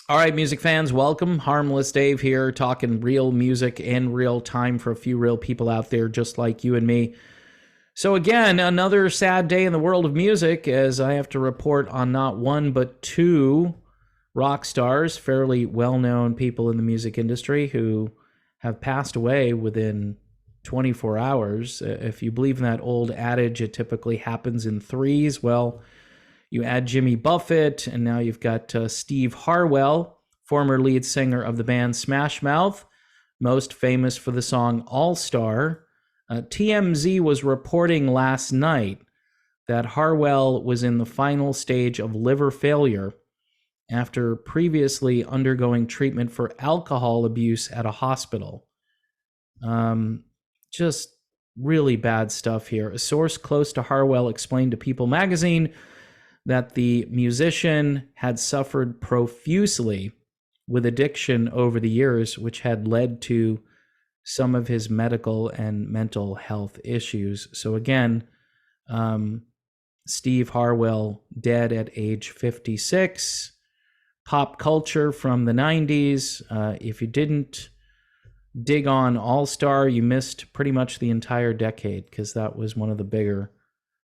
All right, music fans, welcome. Harmless Dave here, talking real music in real time for a few real people out there just like you and me. So, again, another sad day in the world of music as I have to report on not one but two rock stars, fairly well known people in the music industry who have passed away within 24 hours. If you believe in that old adage, it typically happens in threes. Well, you add Jimmy Buffett, and now you've got Steve Harwell, former lead singer of the band Smash Mouth, most famous for the song All Star. TMZ was reporting last night that Harwell was in the final stage of liver failure after previously undergoing treatment for alcohol abuse at a hospital. Just really bad stuff here. A source close to Harwell explained to People magazine that the musician had suffered profusely with addiction over the years, which had led to some of his medical and mental health issues. So again, Steve Harwell dead at age 56. Pop culture from the 90s. If you didn't dig on All Star, you missed pretty much the entire decade because that was one of the bigger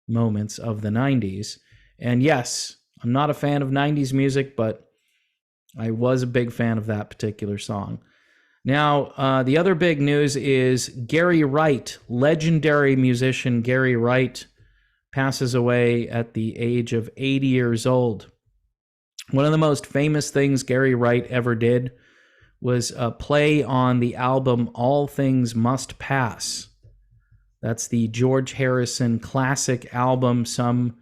moments of the 90s. And yes, I'm not a fan of 90s music, but I was a big fan of that particular song. Now, the other big news is Gary Wright, legendary musician Gary Wright, passes away at the age of 80 years old. One of the most famous things Gary Wright ever did was play on the album All Things Must Pass. That's the George Harrison classic album. Some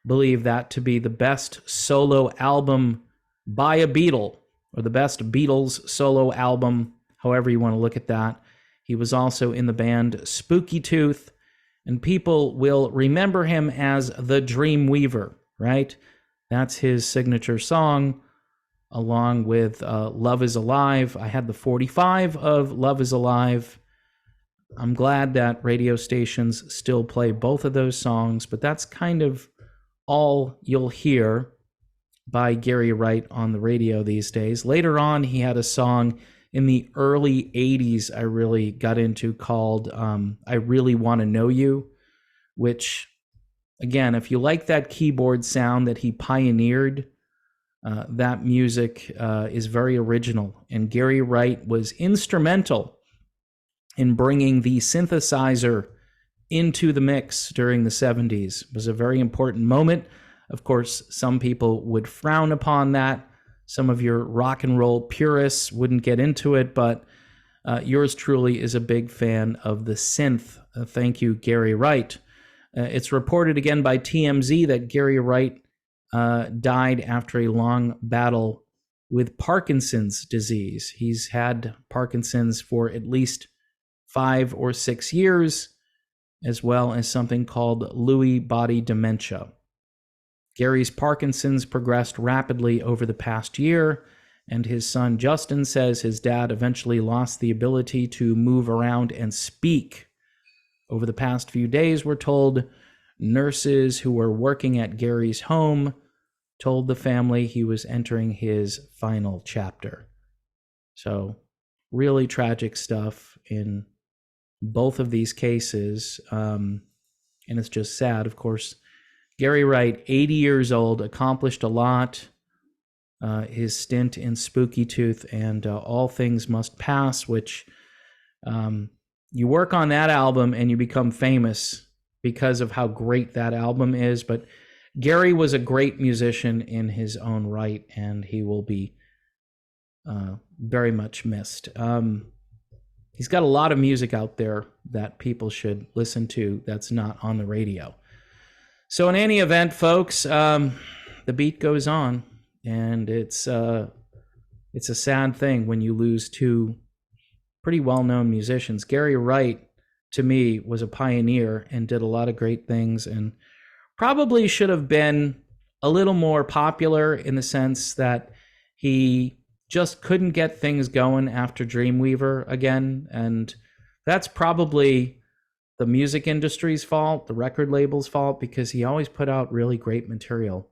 believe that to be the best solo album by a Beatle, or the best Beatles solo album, however you want to look at that. He was also in the band Spooky Tooth, and people will remember him as the Dream Weaver, right? That's his signature song, along with Love is Alive. I had the 45 of Love is Alive. I'm glad that radio stations still play both of those songs, but that's kind of all you'll hear by Gary Wright on the radio these days. Later on, he had a song in the early 80s I really got into called I Really Want to Know You, which, again, if you like that keyboard sound that he pioneered, that music is very original. And Gary Wright was instrumental in bringing the synthesizer into the mix during the 70s. It was a very important moment. Of course, some people would frown upon that. Some of your rock and roll purists wouldn't get into it, but yours truly is a big fan of the synth. Thank you, Gary Wright. It's reported again by TMZ that Gary Wright died after a long battle with Parkinson's disease. He's had Parkinson's for at least 5 or 6 years, as well as something called Lewy body dementia. Gary's Parkinson's progressed rapidly over the past year, and his son Justin says his dad eventually lost the ability to move around and speak. Over the past few days, we're told, nurses who were working at Gary's home told the family he was entering his final chapter. So, really tragic stuff in both of these cases, and it's just sad. Of course, Gary Wright, 80 years old, accomplished a lot. His stint in Spooky Tooth and All Things Must Pass, which you work on that album and you become famous because of how great that album is. But Gary was a great musician in his own right, and he will be very much missed. He's got a lot of music out there that people should listen to that's not on the radio. So in any event, folks, the beat goes on, and it's a sad thing when you lose two pretty well-known musicians. Gary Wright, to me, was a pioneer and did a lot of great things, and probably should have been a little more popular in the sense that he just couldn't get things going after Dreamweaver again. And that's probably the music industry's fault, the record label's fault, because he always put out really great material.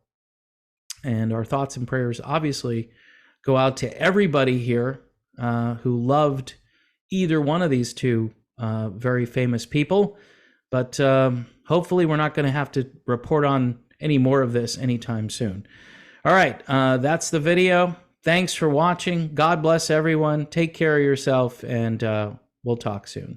And our thoughts and prayers, obviously, go out to everybody here who loved either one of these two very famous people. But hopefully we're not going to have to report on any more of this anytime soon. All right, that's the video. Thanks for watching. God bless everyone. Take care of yourself, and we'll talk soon.